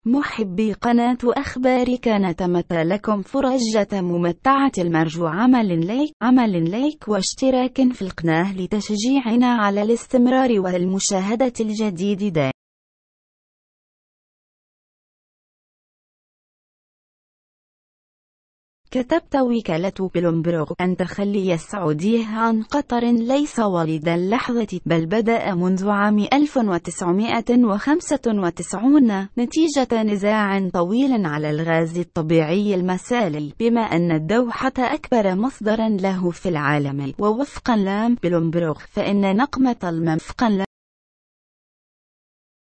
محبي قناة أخبارك، نتمنى لكم فرجة ممتعة المرجو عمل لايك واشتراك في القناة لتشجيعنا على الاستمرار والمشاهدة الجديد دائما. كتبت وكالة بلومبرغ أن تخلي السعودية عن قطر ليس ولد اللحظة، بل بدأ منذ عام 1995 نتيجة نزاع طويل على الغاز الطبيعي المسالي، بما أن الدوحة أكبر مصدر له في العالم. ووفقا لام بلومبرغ فإن نقمة المنفقا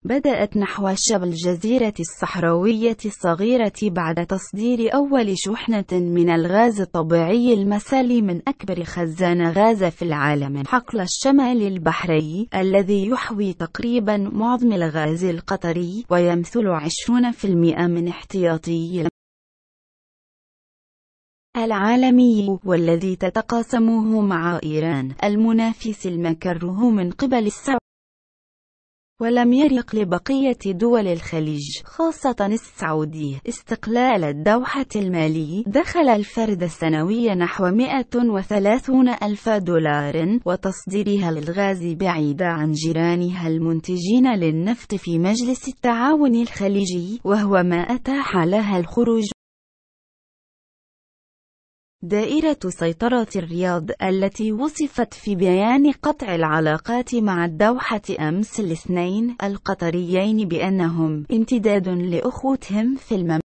بدأت نحو شبه الجزيرة الصحراوية الصغيرة بعد تصدير أول شحنة من الغاز الطبيعي المسالي من أكبر خزان غاز في العالم، حقل الشمال البحري، الذي يحوي تقريبا معظم الغاز القطري ويمثل 20% من احتياطي العالمي، والذي تتقاسمه مع إيران المنافس المكروه من قبل السعودية. ولم يرق لبقية دول الخليج خاصة السعودية استقلال الدوحة المالي. دخل الفرد السنوي نحو 130,000 دولار، وتصديرها للغاز بعيدة عن جيرانها المنتجين للنفط في مجلس التعاون الخليجي، وهو ما أتاح لها الخروج دائرة سيطرة الرياض، التي وصفت في بيان قطع العلاقات مع الدوحة أمس الاثنين القطريين بأنهم امتداد لأخوتهم في المملكة.